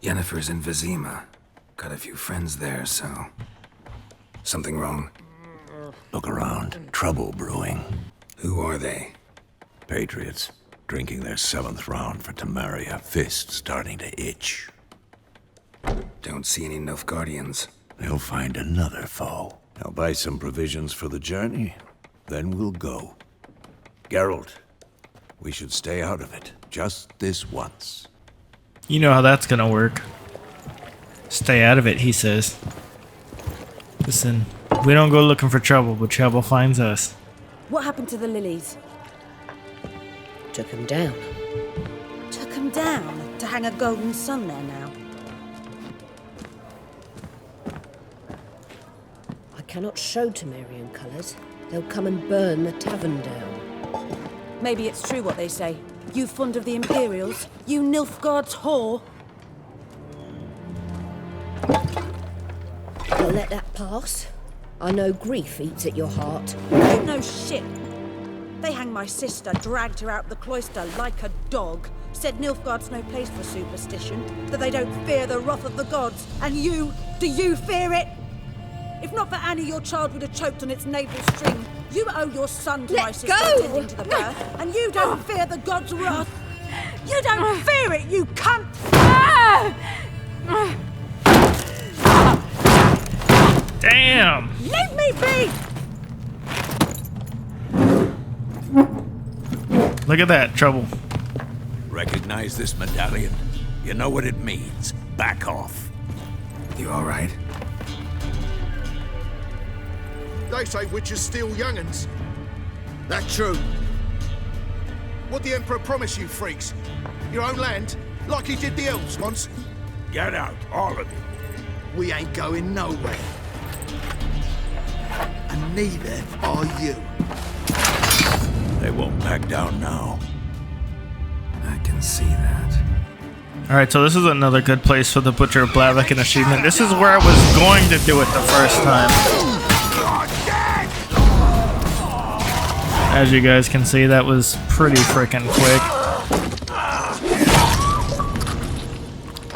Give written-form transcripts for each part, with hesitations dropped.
Yennefer's in Vizima. Got a few friends there, so... Something wrong? Look around. Trouble brewing. Who are they? Patriots. Drinking their 7th round for Temeria. Fists starting to itch. Don't see any Nilfgaardians. They'll find another foe. I'll buy some provisions for the journey. Then we'll go. Geralt, we should stay out of it. Just this once. You know how that's gonna work. Stay out of it, he says. Listen, we don't go looking for trouble, but trouble finds us. What happened to the lilies? Took him down. Took them down to hang a golden sun there now. I cannot show Temerian colours. They'll come and burn the tavern down. Maybe it's true what they say. You fond of the Imperials? You Nilfgaard's whore? I'll let that pass. I know grief eats at your heart. You know shit. They hanged my sister, dragged her out the cloister like a dog. Said Nilfgaard's no place for superstition, that they don't fear the wrath of the gods. And you, do you fear it? If not for Annie, your child would have choked on its navel string. You owe your son to my sister attending to the birth, and you don't fear the gods' wrath. You don't fear it, you cunt! Damn! Leave me be! Look at that, trouble. Recognize this medallion? You know what it means. Back off. You alright? They say witches steal young'uns. That true? What the Emperor promised you freaks? Your own land? Like he did the elves once? Get out, all of you. We ain't going nowhere. And neither are you. They won't back down now. I can see that. Alright, so this is another good place for the Butcher of Blaviken achievement. This is where I was going to do it the first time. As you guys can see, that was pretty freaking quick.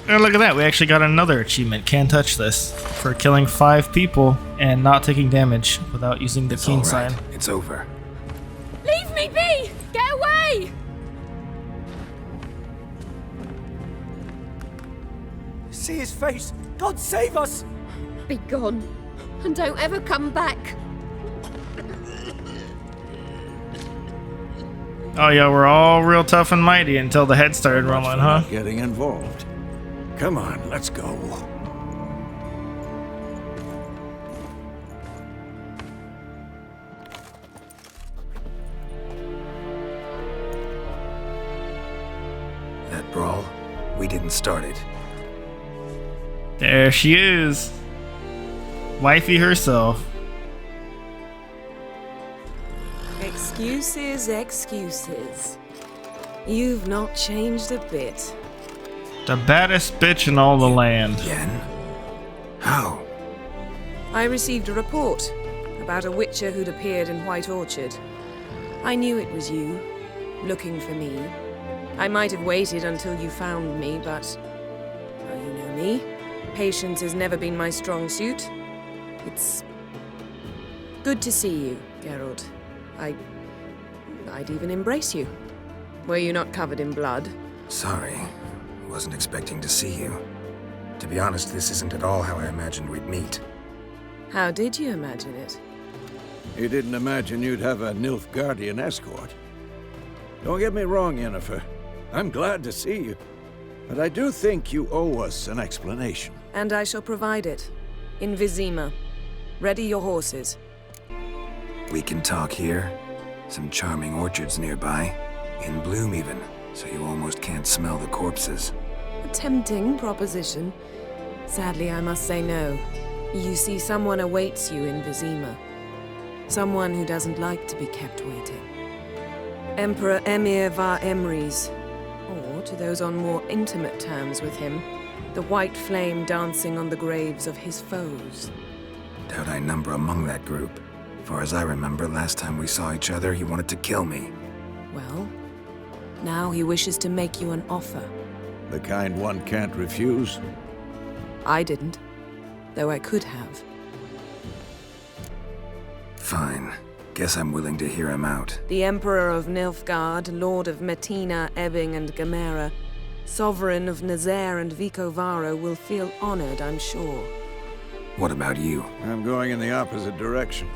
And look at that, we actually got another achievement, Can't Touch This, for killing 5 people and not taking damage without using the keen sign. It's over. Leave me be! Get away! See his face! God save us! Be gone, and don't ever come back. Oh yeah, we're all real tough and mighty until the head started rolling, huh? Getting involved. Come on, let's go. That brawl, we didn't start it. There she is. Wifey herself. Excuses, excuses. You've not changed a bit. The baddest bitch in all the land. Yen? How? I received a report about a witcher who'd appeared in White Orchard. I knew it was you, looking for me. I might have waited until you found me, but... well, you know me. Patience has never been my strong suit. It's... good to see you, Geralt. I'd even embrace you. Were you not covered in blood? Sorry. Wasn't expecting to see you. To be honest, this isn't at all how I imagined we'd meet. How did you imagine it? You didn't imagine you'd have a Nilfgaardian escort. Don't get me wrong, Yennefer. I'm glad to see you. But I do think you owe us an explanation. And I shall provide it. In Vizima. Ready your horses. We can talk here. Some charming orchards nearby. In bloom even, so you almost can't smell the corpses. A tempting proposition. Sadly, I must say no. You see, someone awaits you in Vizima. Someone who doesn't like to be kept waiting. Emperor Emir var Emrys. Or, to those on more intimate terms with him, the white flame dancing on the graves of his foes. Doubt I number among that group. Far as I remember, last time we saw each other, he wanted to kill me. Well, now he wishes to make you an offer. The kind one can't refuse? I didn't, though I could have. Fine. Guess I'm willing to hear him out. The Emperor of Nilfgaard, Lord of Metina, Ebbing, and Gamera, Sovereign of Nazaire and Vicovaro will feel honored, I'm sure. What about you? I'm going in the opposite direction.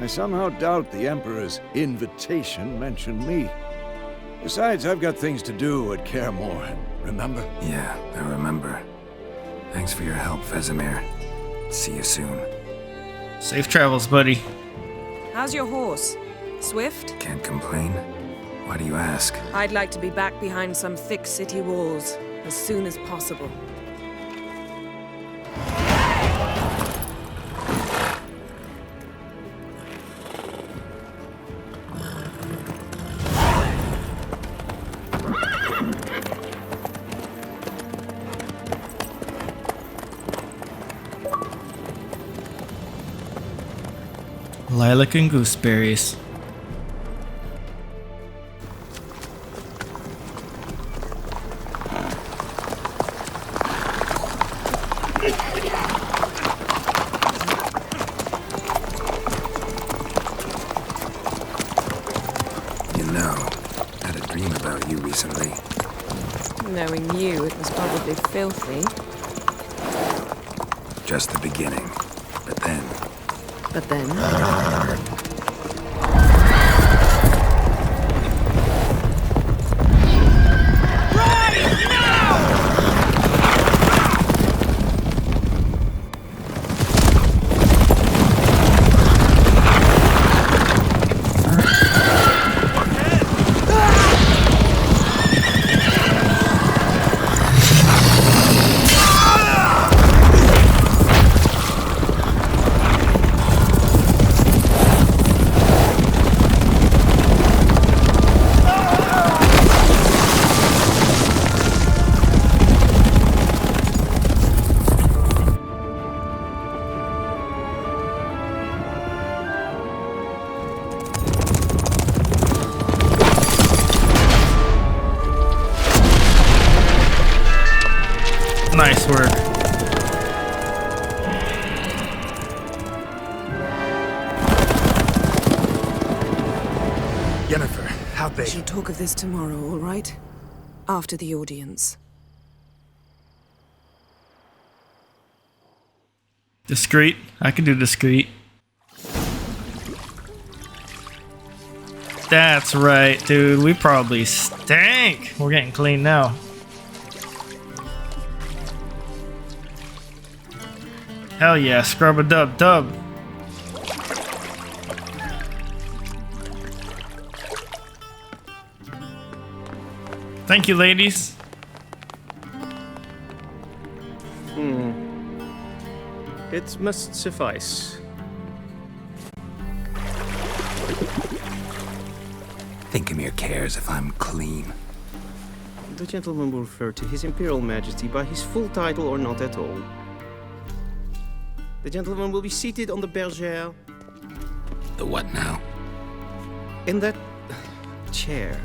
I somehow doubt the Emperor's invitation mentioned me. Besides, I've got things to do at Kaer Morhen, remember? Yeah, I remember. Thanks for your help, Vesemir. See you soon. Safe travels, buddy. How's your horse? Swift? Can't complain. Why do you ask? I'd like to be back behind some thick city walls as soon as possible. Lilac and gooseberries. You know, I had a dream about you recently. Knowing you, it was probably filthy. Just the beginning. But then... But then... Nice work. Yennefer, how'd We they... shall talk of this tomorrow, all right? After the audience. Discreet. I can do discreet. That's right, dude. We probably stink. We're getting clean now. Hell yeah, scrub a dub dub. Thank you, ladies. It must suffice. Thinkamere cares if I'm clean. The gentleman will refer to His Imperial Majesty by his full title or not at all. The gentleman will be seated on the bergère. The what now? In that chair.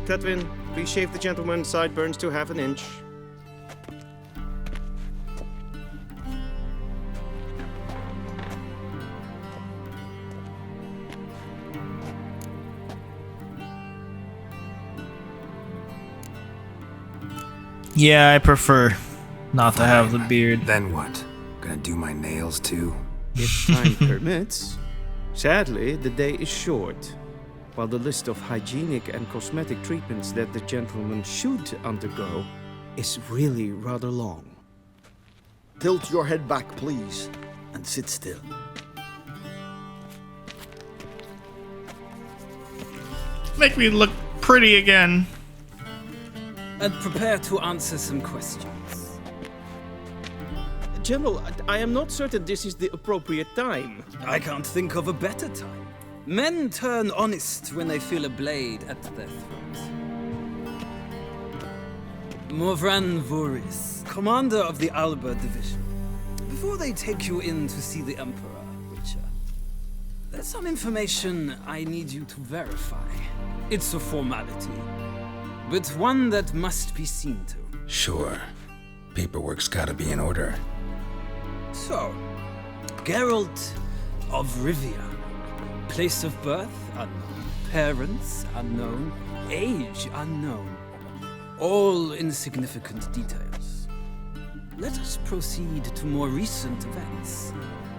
Cletwin, please shave the gentleman's sideburns to half an inch. Yeah, I prefer not to have the beard. Then what? Gonna do my nails too? If time permits. Sadly, the day is short, while the list of hygienic and cosmetic treatments that the gentleman should undergo is really rather long. Tilt your head back, please, and sit still. Make me look pretty again. And prepare to answer some questions. General, I am not certain this is the appropriate time. I can't think of a better time. Men turn honest when they feel a blade at their throat. Morvran Voris, commander of the Alba Division. Before they take you in to see the Emperor, Witcher, there's some information I need you to verify. It's a formality, but one that must be seen to. Sure. Paperwork's gotta be in order. So, Geralt of Rivia. Place of birth unknown. Parents unknown. Age unknown. All insignificant details. Let us proceed to more recent events.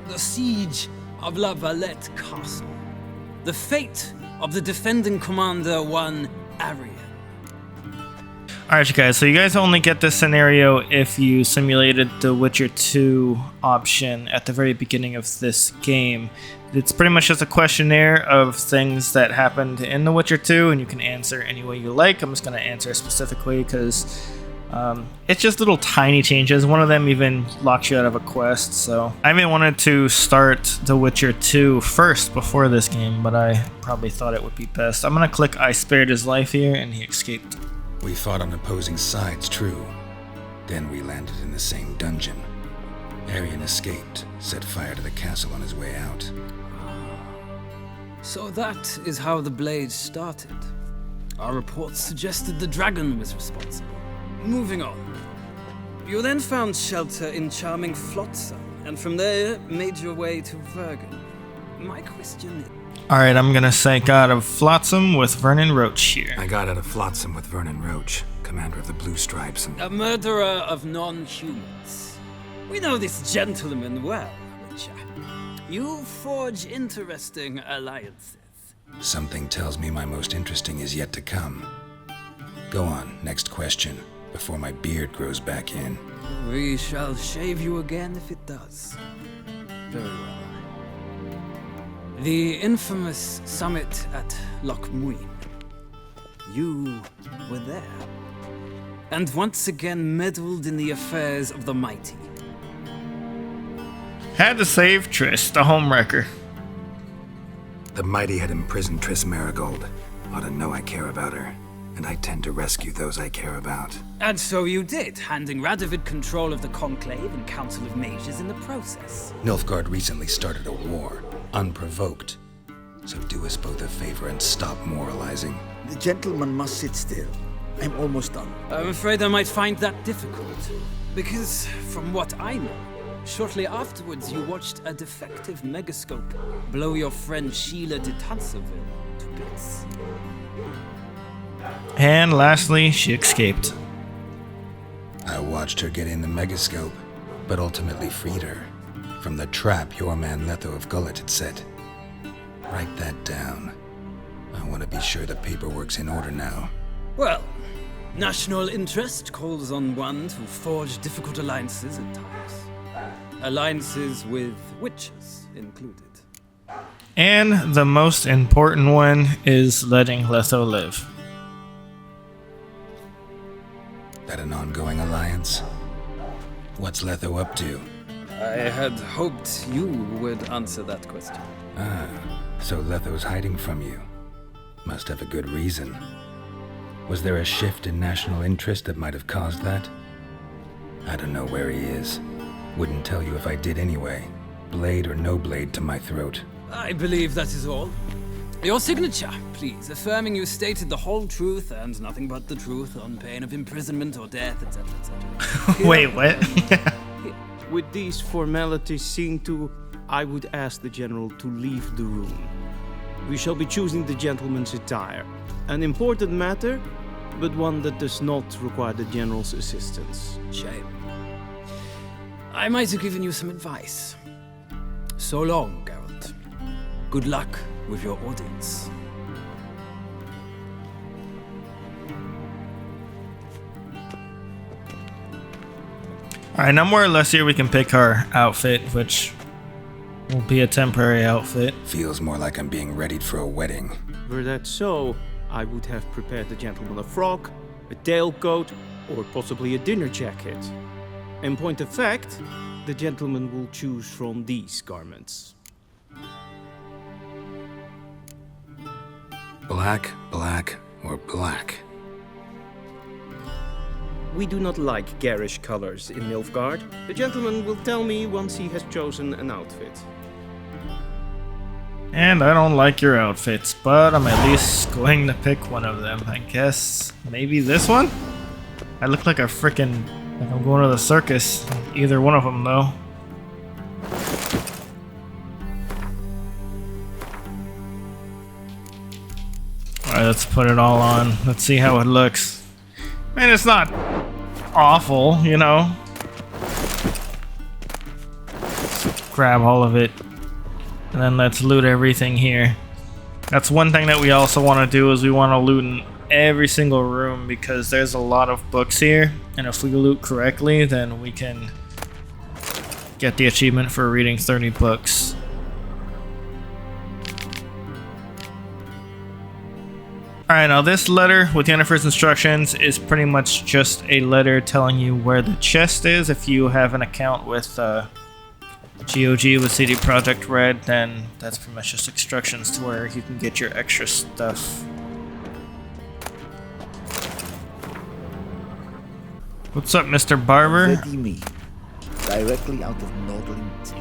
The siege of La Valette Castle. The fate of the defending commander, one Arian. Alright, you guys, so you guys only get this scenario if you simulated the Witcher 2 option at the very beginning of this game. It's pretty much just a questionnaire of things that happened in The Witcher 2, and you can answer any way you like. I'm just going to answer specifically because it's just little tiny changes. One of them even locks you out of a quest, so I even wanted to start The Witcher 2 first before this game, but I probably thought it would be best. I'm going to click I spared his life here, and he escaped. We fought on opposing sides, true. Then we landed in the same dungeon. Arian escaped, set fire to the castle on his way out. So that is how the blade started. Our reports suggested the dragon was responsible. Moving on. You then found shelter in charming Flotsam, and from there made your way to Vergen. My question is... Alright, I'm gonna say God of Flotsam with Vernon Roach here. I got out of Flotsam with Vernon Roach, commander of the Blue Stripes, and... A murderer of non-humans. We know this gentleman well, Witcher. You forge interesting alliances. Something tells me my most interesting is yet to come. Go on, next question, before my beard grows back in. We shall shave you again if it does. Very well. The infamous summit at Loch Muin. You were there. And once again meddled in the affairs of the mighty. Had to save Triss, the homewrecker. The mighty had imprisoned Triss Marigold. Ought to know I care about her, and I tend to rescue those I care about. And so you did, handing Radovid control of the Conclave and Council of Mages in the process. Nilfgaard recently started a war, unprovoked. So do us both a favor and stop moralizing. The gentleman must sit still. I'm almost done. I'm afraid I might find that difficult. Because, from what I know, shortly afterwards you watched a defective megascope blow your friend Sheila de Tanserville to bits. And lastly, she escaped. I watched her get in the megascope, but ultimately freed her from the trap your man Letho of Gullet had set. Write that down. I want to be sure the paperwork's in order now. Well, national interest calls on one to forge difficult alliances at times. Alliances with witches included. And the most important one is letting Letho live. That an ongoing alliance? What's Letho up to? I had hoped you would answer that question. Ah, so Letho's hiding from you. Must have a good reason. Was there a shift in national interest that might have caused that? I don't know where he is. Wouldn't tell you if I did anyway. Blade or no blade to my throat. I believe that is all. Your signature, please, affirming you stated the whole truth and nothing but the truth on pain of imprisonment or death, etc., etc. Wait, what? With these formalities seen to, I would ask the general to leave the room. We shall be choosing the gentleman's attire. An important matter, but one that does not require the general's assistance. Shame. I might have given you some advice. So long, Geralt. Good luck with your audience. Alright, now more or less here we can pick our outfit, which will be a temporary outfit. Feels more like I'm being readied for a wedding. Were that so, I would have prepared the gentleman a frock, a tailcoat, or possibly a dinner jacket. In point of fact, the gentleman will choose from these garments. Black, black, or black? We do not like garish colors in Nilfgaard. The gentleman will tell me once he has chosen an outfit. And I don't like your outfits, but I'm at least going to pick one of them. I guess maybe this one? I look like a frickin'... like I'm going to the circus. Either one of them, though. Alright, let's put it all on. Let's see how it looks. I mean, it's not awful, you know? Just grab all of it. And then let's loot everything here. That's one thing that we also want to do, is we want to loot in every single room, because there's a lot of books here. And if we loot correctly, then we can get the achievement for reading 30 books. Alright, now this letter with Yennefer's instructions is pretty much just a letter telling you where the chest is. If you have an account with GOG with CD Projekt Red, then that's pretty much just instructions to where you can get your extra stuff. What's up, Mr. Barber? Ready me. Directly out of Nordling Tales.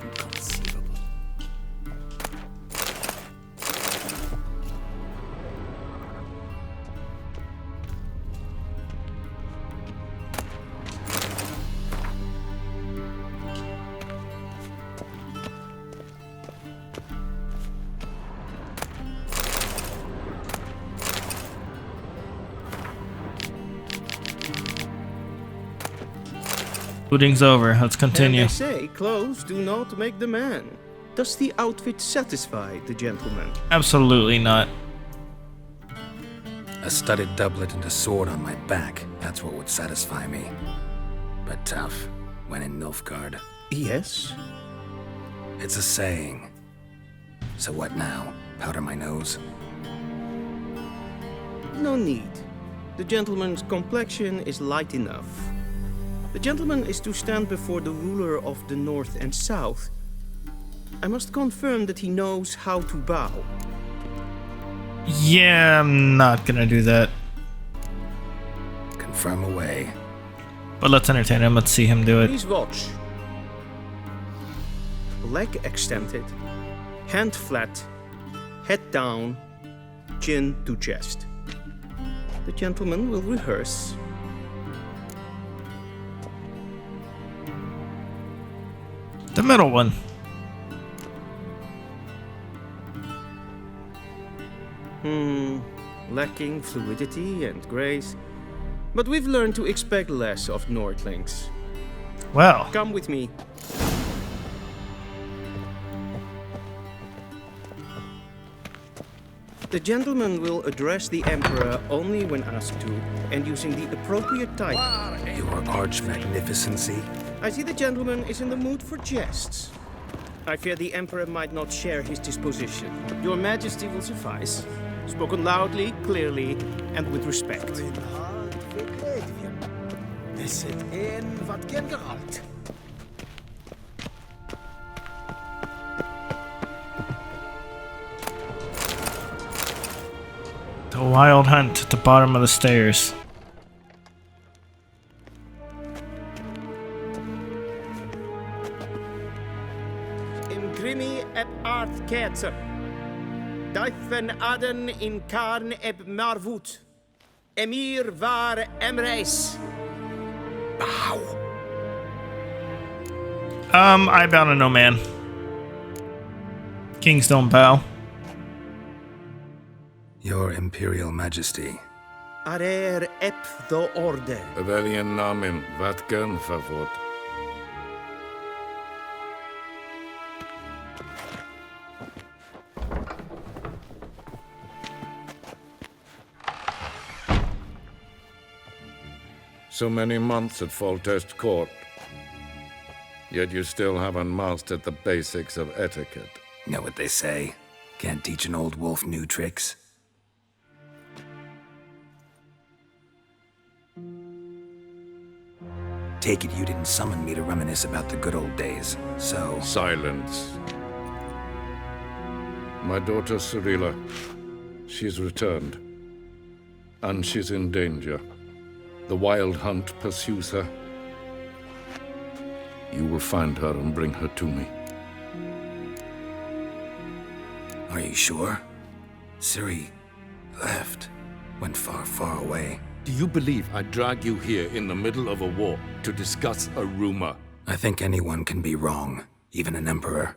Inconceivable. Looting's over. Let's continue. And they say clothes do not make the man. Does the outfit satisfy the gentleman? Absolutely not. A studded doublet and a sword on my back, that's what would satisfy me. But tough, when in Nilfgaard. Yes. It's a saying. So what now? Powder my nose? No need. The gentleman's complexion is light enough. The gentleman is to stand before the ruler of the North and South. I must confirm that he knows how to bow. Yeah, I'm not gonna do that. Confirm away. But let's entertain him. Let's see him do it. Please watch. Leg extended, hand flat, head down, chin to chest. The gentleman will rehearse. The middle one. Lacking fluidity and grace. But we've learned to expect less of Nordlings. Well. Come with me. The gentleman will address the Emperor only when asked to, and using the appropriate title. Your Arch-Magnificency? I see the gentleman is in the mood for jests. I fear the Emperor might not share his disposition. Your Majesty will suffice. Spoken loudly, clearly, and with respect. The wild hunt at the bottom of the stairs. Grimi eb art ketzer. Duifen aden in karn eb marvoet. Emir var emreis. Bow. I bow to no man. Kings don't bow. Your Imperial Majesty. Arer eb the orde. Weljen namen, wat kan favor? So many months at Foltest Court, yet you still haven't mastered the basics of etiquette. Know what they say? Can't teach an old wolf new tricks. Take it you didn't summon me to reminisce about the good old days, so... Silence. My daughter Cyrilla, she's returned. And she's in danger. The wild hunt pursues her. You will find her and bring her to me. Are you sure? Ciri left. Went far, far away. Do you believe I drag you here in the middle of a war to discuss a rumor? I think anyone can be wrong, even an emperor.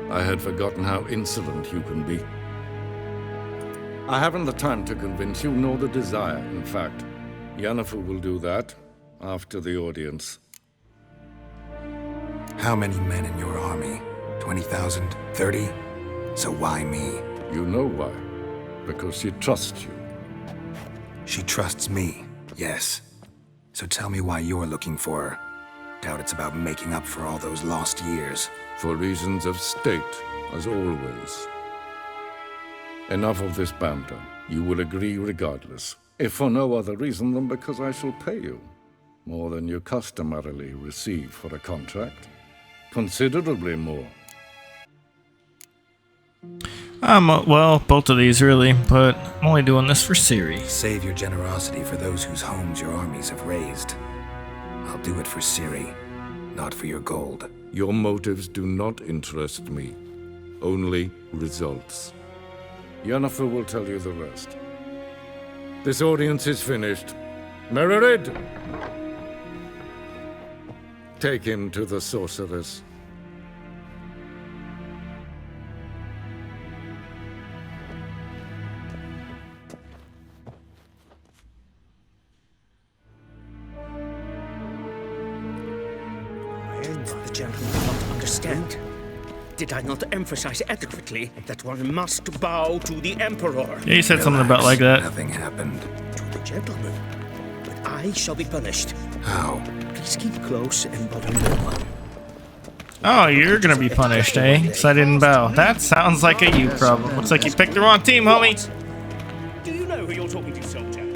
I had forgotten how insolent you can be. I haven't the time to convince you, nor the desire, in fact. Yennefer will do that after the audience. How many men in your army? 20,000? 30? So why me? You know why. Because she trusts you. She trusts me, yes. So tell me why you're looking for her. Doubt it's about making up for all those lost years. For reasons of state, as always. Enough of this banter. You will agree regardless. If for no other reason than because I shall pay you. More than you customarily receive for a contract. Considerably more. Well, both of these really, but I'm only doing this for Ciri. Save your generosity for those whose homes your armies have razed. I'll do it for Ciri, not for your gold. Your motives do not interest me. Only results. Yennefer will tell you the rest. This audience is finished. Mererid! Take him to the sorceress. The gentleman will not understand. Did I not emphasize adequately that one must bow to the Emperor? Yeah, you said something about like that. Nothing happened. To the gentleman. But I shall be punished. How? Please keep close and bother no one. Oh, you're gonna be punished, eh? Because I didn't bow. That sounds like a you problem. Looks like you picked the wrong team, homie. Do you know who you're talking to, soldier?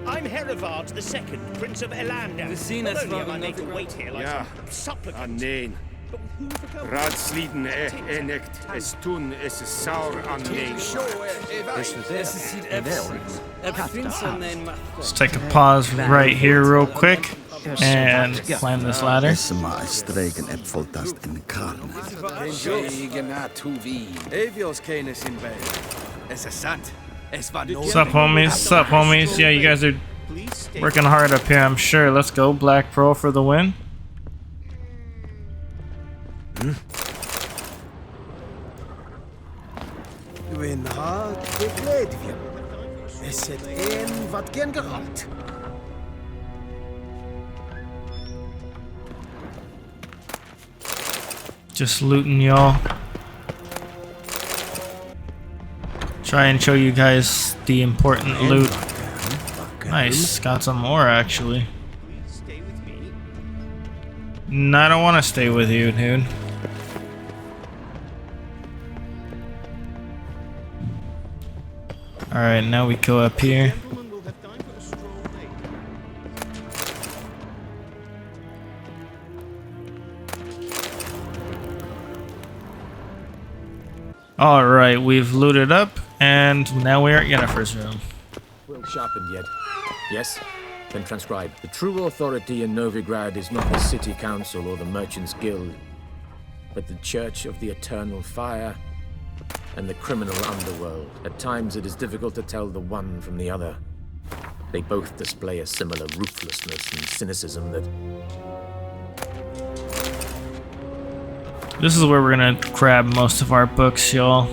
I'm Herivard II, Prince of Elander. Not only am I made to wait here like some supplicant. Nee. Raadsliden enikt es tun es saur an Let's take a pause right here real quick and climb this ladder. Sup, homies? Sup, homies? Yeah, you guys are working hard up here, I'm sure. Let's go. Black Pearl for the win. Wen hart gekleed wir. Es het een wat gern gehad. Just looting, y'all. Try and show you guys the important loot. Nice, got some more actually. No, I don't want to stay with you, dude. Alright, now we go up here. Alright, we've looted up, and now we're at Yennefer's room. Well sharpened yet? Yes? Then transcribe. The true authority in Novigrad is not the city council or the merchants' guild, but the Church of the Eternal Fire and the criminal underworld. At times it is difficult to tell the one from the other. They both display a similar ruthlessness and cynicism that... This is where we're gonna grab most of our books, y'all.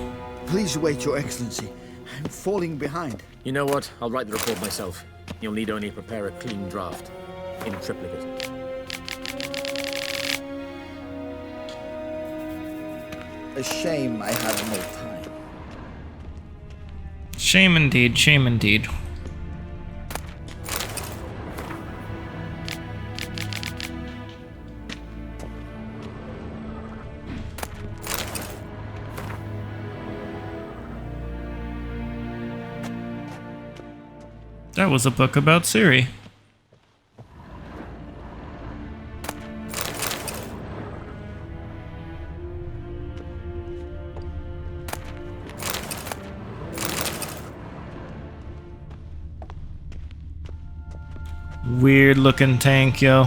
Please wait, Your Excellency. I'm falling behind. You know what? I'll write the report myself. You'll need only prepare a clean draft, in triplicate. A shame I have no time. Shame indeed, shame indeed. That was a book about Ciri. Weird looking tank, yo.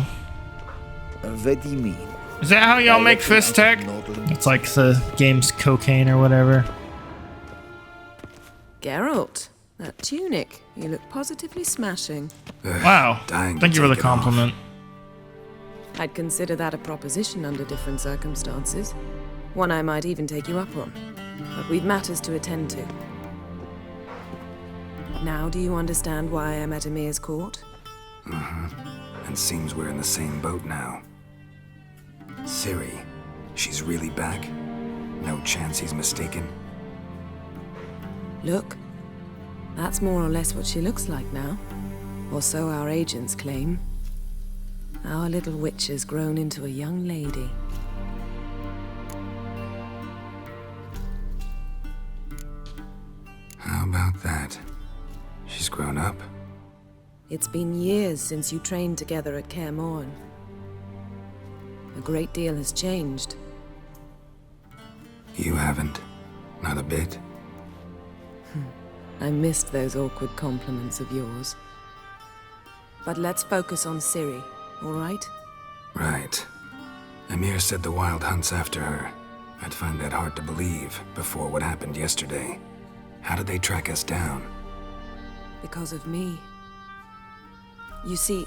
What do you mean? Is that how y'all make fist tech? It's like the game's cocaine or whatever. Geralt, that tunic. You look positively smashing. Wow. Thank you for the compliment. I'd consider that a proposition under different circumstances. One I might even take you up on. But we've matters to attend to. Now do you understand why I'm at Emir's court? And seems we're in the same boat now. Ciri, she's really back? No chance he's mistaken? Look, that's more or less what she looks like now. Or so our agents claim. Our little witch has grown into a young lady. How about that? She's grown up? It's been years since you trained together at Kaer Morhen. A great deal has changed. You haven't? Not a bit? I missed those awkward compliments of yours. But let's focus on Ciri, all right? Right. Emir said the Wild Hunt's after her. I'd find that hard to believe before what happened yesterday. How did they track us down? Because of me. You see,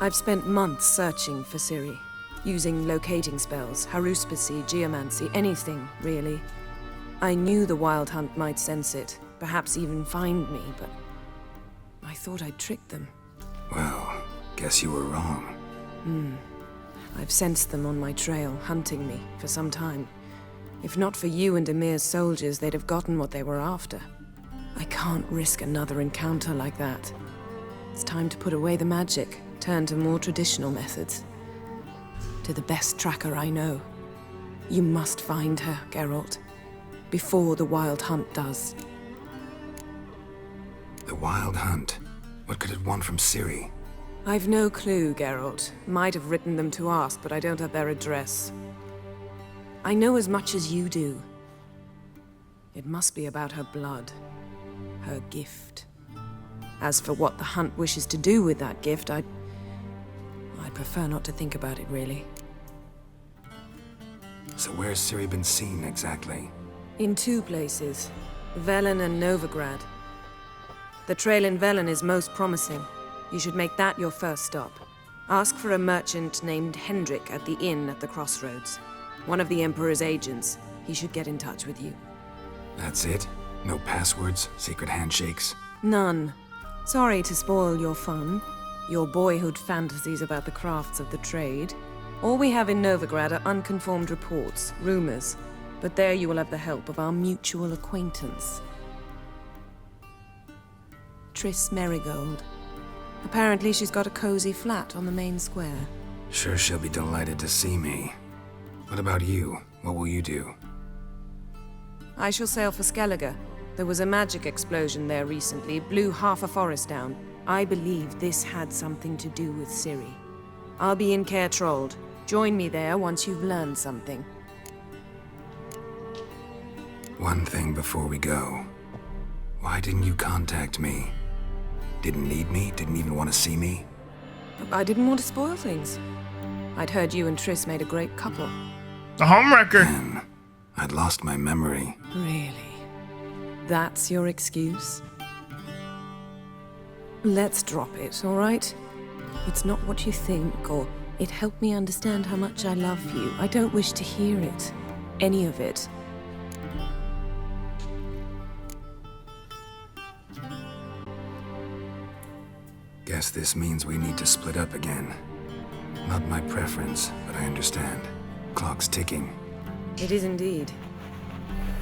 I've spent months searching for Ciri, using locating spells, haruspicy, geomancy, anything, really. I knew the Wild Hunt might sense it, perhaps even find me, but I thought I'd tricked them. Well, guess you were wrong. I've sensed them on my trail, hunting me, for some time. If not for you and Emir's soldiers, they'd have gotten what they were after. I can't risk another encounter like that. It's time to put away the magic, turn to more traditional methods. To the best tracker I know. You must find her, Geralt. Before the Wild Hunt does. The Wild Hunt? What could it want from Ciri? I've no clue, Geralt. Might have written them to ask, but I don't have their address. I know as much as you do. It must be about her blood. Her gift. As for what the Hunt wishes to do with that gift, I'd prefer not to think about it, really. So where's Ciri been seen, exactly? In two places. Velen and Novigrad. The trail in Velen is most promising. You should make that your first stop. Ask for a merchant named Hendrik at the inn at the crossroads. One of the Emperor's agents. He should get in touch with you. That's it? No passwords? Secret handshakes? None. Sorry to spoil your fun. Your boyhood fantasies about the crafts of the trade. All we have in Novigrad are unconfirmed reports, rumors. But there you will have the help of our mutual acquaintance. Triss Merigold. Apparently she's got a cozy flat on the main square. Sure she'll be delighted to see me. What about you? What will you do? I shall sail for Skellige. There was a magic explosion there recently, blew half a forest down. I believe this had something to do with Ciri. I'll be in Caer Trold. Join me there once you've learned something. One thing before we go. Why didn't you contact me? Didn't need me? Didn't even want to see me? I didn't want to spoil things. I'd heard you and Triss made a great couple. The homewrecker! Man, I'd lost my memory. Really? That's your excuse? Let's drop it, all right? It's not what you think, or it helped me understand how much I love you. I don't wish to hear it. Any of it. Guess this means we need to split up again. Not my preference, but I understand. Clock's ticking. It is indeed.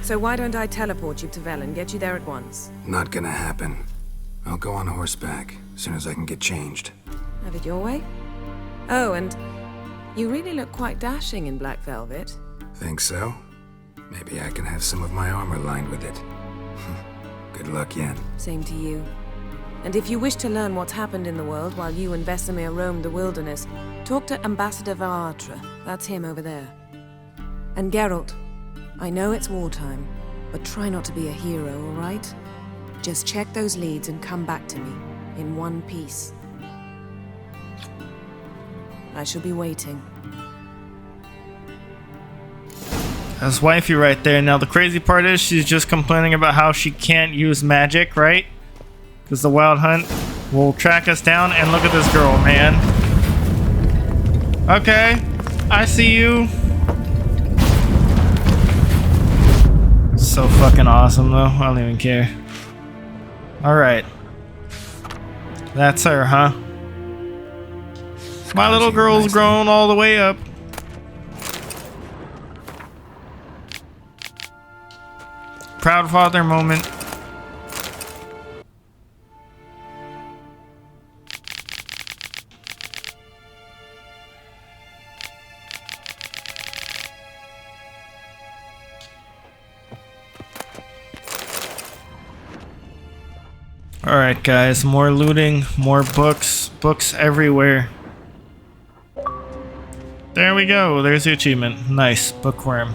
So why don't I teleport you to Velen, get you there at once? Not gonna happen. I'll go on horseback, as soon as I can get changed. Have it your way? Oh, and you really look quite dashing in black velvet. Think so? Maybe I can have some of my armor lined with it. Good luck, Yen. Same to you. And if you wish to learn what's happened in the world while you and Vesemir roamed the wilderness, talk to Ambassador Varatra. That's him over there. And Geralt, I know it's wartime, but try not to be a hero, all right? Just check those leads and come back to me, in one piece. I shall be waiting. That's wifey right there. Now the crazy part is she's just complaining about how she can't use magic, right? Because the Wild Hunt will track us down. And look at this girl, man. Okay, I see you. So fucking awesome though. I don't even care. Alright. That's her, huh? My little girl's grown all the way up. Proud father moment. Alright guys, more looting, more books, books everywhere. There we go, there's the achievement. Nice, Bookworm.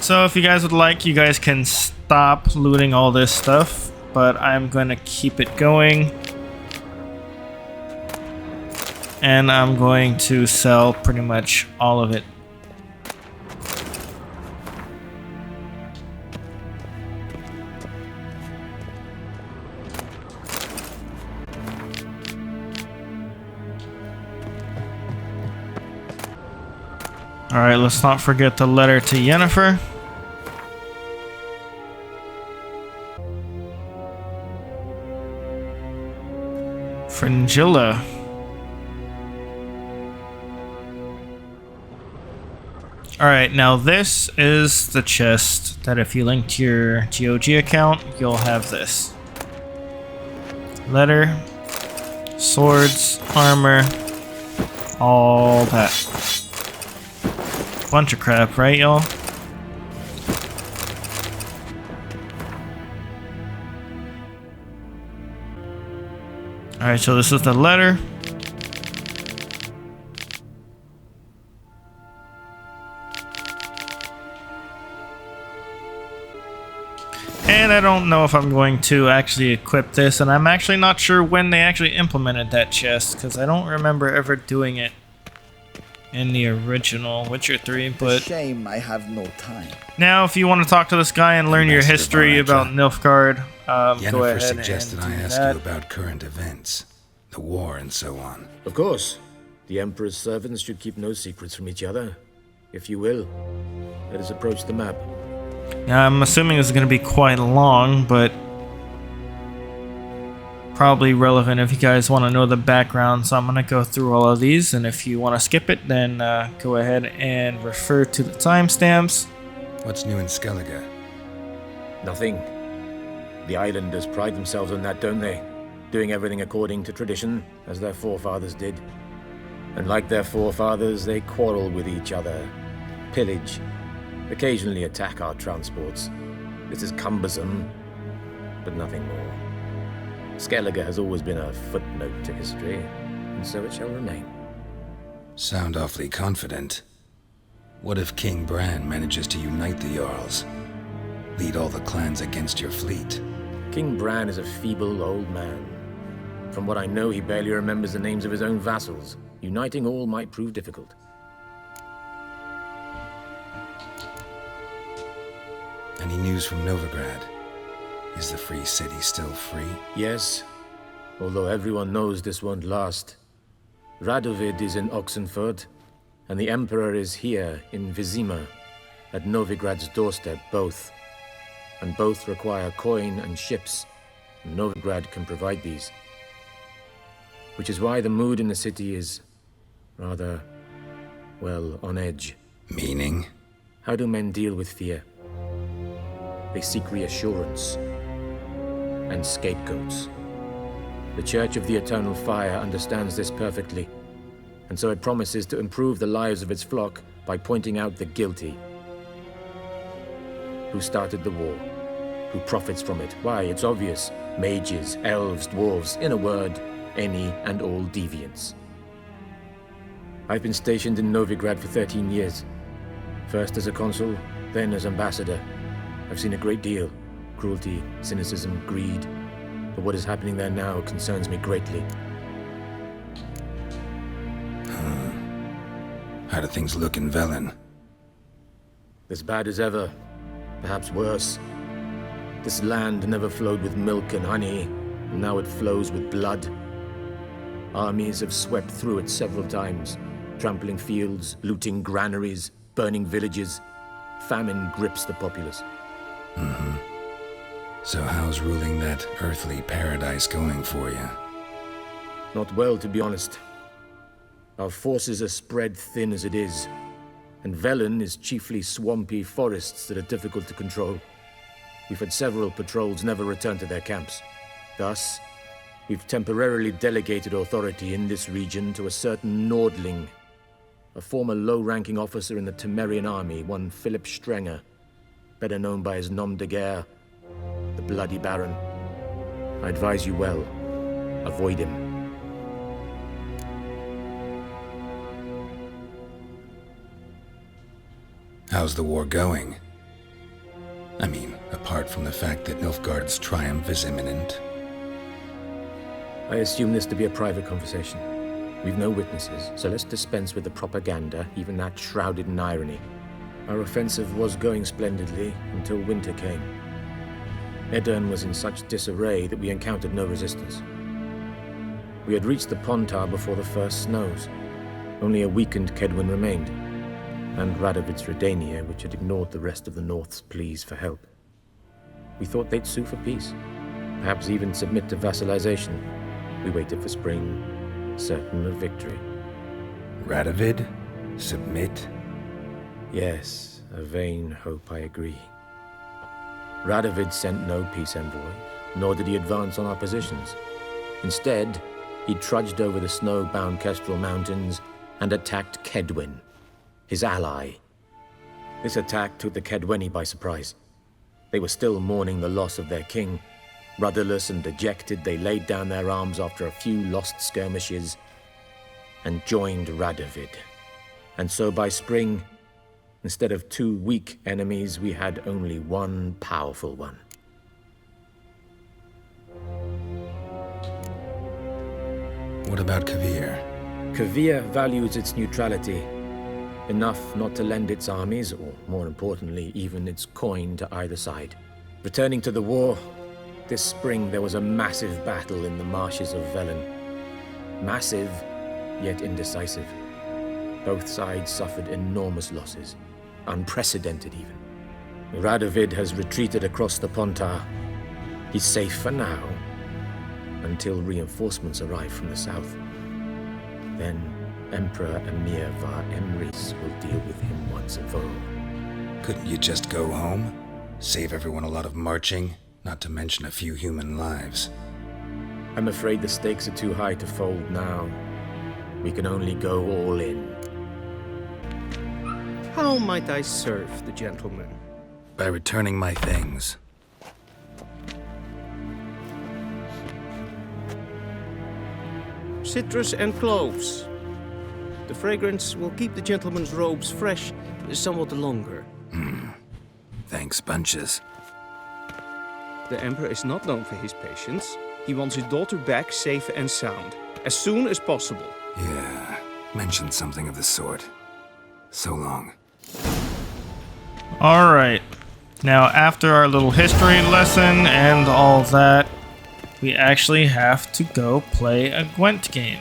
So if you guys would like, you guys can stop looting all this stuff, but I'm going to keep it going. And I'm going to sell pretty much all of it. Alright, let's not forget the letter to Yennefer. Fringilla. Alright, now this is the chest that if you link to your GOG account, you'll have this. Letter, swords, armor, all that. Bunch of crap, right, y'all? Alright, so this is the letter. And I don't know if I'm going to actually equip this, and I'm actually not sure when they actually implemented that chest, because I don't remember ever doing it in the original Witcher 3, but shame I have no time. Now if you want to talk to this guy and learn your history about Nilfgaard, go ahead suggested and I do ask that. you about current events, the war and so on. Of course. The Emperor's servants should keep no secrets from each other. If you will, let us approach the map. Now I'm assuming this is going to be quite long, but probably relevant if you guys want to know the background, so I'm going to go through all of these, and if you want to skip it, then go ahead and refer to the timestamps. What's new in Skellige? Nothing. The islanders pride themselves on that, don't they? Doing everything according to tradition, as their forefathers did. And like their forefathers, they quarrel with each other, pillage, occasionally attack our transports. This is cumbersome, but nothing more. Skellige has always been a footnote to history, and so it shall remain. Sound awfully confident. What if King Bran manages to unite the Jarls? Lead all the clans against your fleet? King Bran is a feeble old man. From what I know, he barely remembers the names of his own vassals. Uniting all might prove difficult. Any news from Novigrad? Is the free city still free? Yes, although everyone knows this won't last. Radovid is in Oxenfurt, and the Emperor is here in Vizima, at Novigrad's doorstep, both. And both require coin and ships, and Novigrad can provide these. Which is why the mood in the city is rather, well, on edge. Meaning? How do men deal with fear? They seek reassurance and scapegoats. The Church of the Eternal Fire understands this perfectly, and so it promises to improve the lives of its flock by pointing out the guilty. Who started the war? Who profits from it? Why, it's obvious. Mages, elves, dwarves, in a word, any and all deviants. I've been stationed in Novigrad for 13 years. First as a consul, then as ambassador. I've seen a great deal. Cruelty, cynicism, greed. But what is happening there now concerns me greatly. How do things look in Velen? As bad as ever, perhaps worse. This land never flowed with milk and honey, and now it flows with blood. Armies have swept through it several times, trampling fields, looting granaries, burning villages. Famine grips the populace. So how's ruling that earthly paradise going for you? Not well, to be honest. Our forces are spread thin as it is, and Velen is chiefly swampy forests that are difficult to control. We've had several patrols never return to their camps. Thus, we've temporarily delegated authority in this region to a certain Nordling, a former low-ranking officer in the Temerian army, one Philip Strenger, better known by his nom de guerre, the Bloody Baron. I advise you well. Avoid him. How's the war going? I mean, apart from the fact that Nilfgaard's triumph is imminent. I assume this to be a private conversation. We've no witnesses, so let's dispense with the propaganda, even that shrouded in irony. Our offensive was going splendidly until winter came. Edirn was in such disarray that we encountered no resistance. We had reached the Pontar before the first snows. Only a weakened Kedwin remained, and Radovid's Redania, which had ignored the rest of the North's pleas for help. We thought they'd sue for peace, perhaps even submit to vassalization. We waited for spring, certain of victory. Radovid? Submit? Yes, a vain hope, I agree. Radovid sent no peace envoys, nor did he advance on our positions. Instead, he trudged over the snow-bound Kestrel Mountains and attacked Kedwin, his ally. This attack took the Kedweni by surprise. They were still mourning the loss of their king. Rudderless and dejected, they laid down their arms after a few lost skirmishes and joined Radovid. And so by spring, instead of 2 weak enemies, we had only one powerful one. What about Kavir? Kavir values its neutrality, enough not to lend its armies, or more importantly, even its coin to either side. Returning to the war, this spring there was a massive battle in the marshes of Velen. Massive, yet indecisive. Both sides suffered enormous losses, unprecedented even. Radovid has retreated across the Pontar. He's safe for now, until reinforcements arrive from the south. Then Emperor Emir var Emrys will deal with him once and for all. Couldn't you just go home? Save everyone a lot of marching, not to mention a few human lives. I'm afraid the stakes are too high to fold now. We can only go all in. How might I serve the gentleman? By returning my things. Citrus and cloves. The fragrance will keep the gentleman's robes fresh somewhat longer. Thanks, bunches. The Emperor is not known for his patience. He wants his daughter back safe and sound, as soon as possible. Yeah, mentioned something of the sort. So long. Alright. Now, after our little history lesson and all that, we actually have to go play a Gwent game.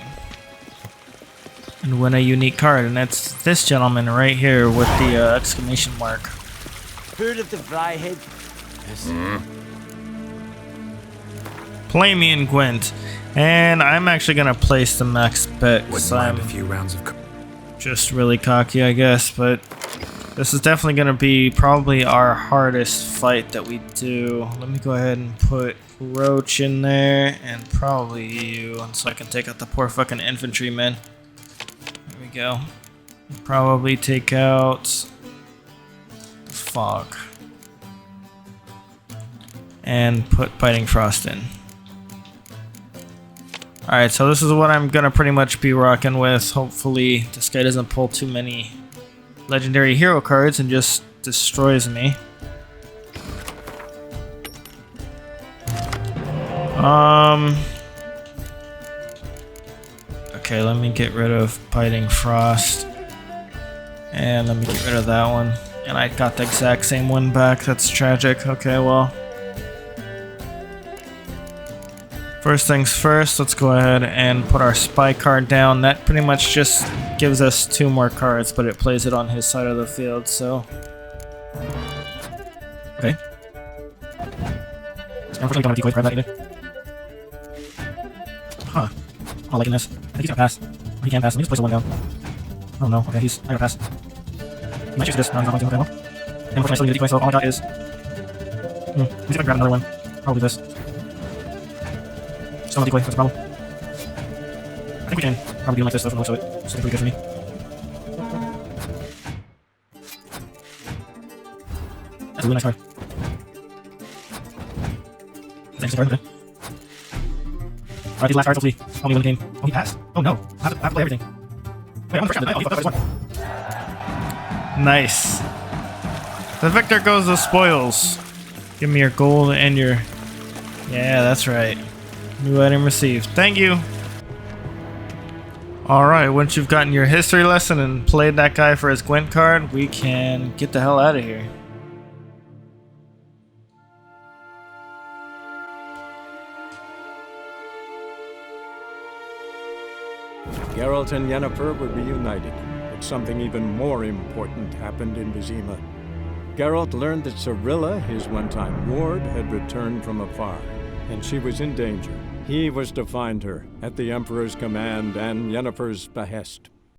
And win a unique card, and that's this gentleman right here with the exclamation mark. Heard of the Vryhead? Yes. Play me in Gwent, and I'm actually gonna place the max bet because I'm a few rounds of just really cocky, I guess. But this is definitely gonna be probably our hardest fight that we do. Let me go ahead and put Roach in there, and probably you, so I can take out the poor fucking infantrymen. There we go. Probably take out Fog and put Biting Frost in. Alright, so this is what I'm gonna pretty much be rocking with. Hopefully this guy doesn't pull too many legendary hero cards and just destroys me. Okay, let me get rid of Biting Frost. And let me get rid of that one. And I got the exact same one back. That's tragic. Okay, well. First things first, let's go ahead and put our spy card down. That pretty much just gives us 2 more cards, but it plays it on his side of the field, so. Okay. Unfortunately, don't have decoy to grab that either. Huh. I'm not liking this. I think he's gonna pass. He can pass. Let me just place the 1 down. Oh no, okay, he's gonna pass. He might choose this. No, he's not going to. Okay, well. And unfortunately, I still need a decoy, so all I got is. Let me see if I can grab another one. Probably this. Still no decoy, that's a problem. I think we can probably do like this though from the looks of it. It's pretty good for me. That's a really nice card. Thanks, card, okay. Alright, these last cards, hopefully, help me win the game. Oh, he passed. Oh no, I have to play everything. Wait, I'm the first round. Oh, fuck, I just won. Nice. The victor goes the spoils. Give me your gold and your... Yeah, that's right. New item received. Thank you. Alright, once you've gotten your history lesson and played that guy for his Gwent card, we can get the hell out of here. Geralt and Yennefer were reunited, but something even more important happened in Vizima. Geralt learned that Cirilla, his one-time ward, had returned from afar, and she was in danger. He was to find her, at the Emperor's command and Yennefer's behest.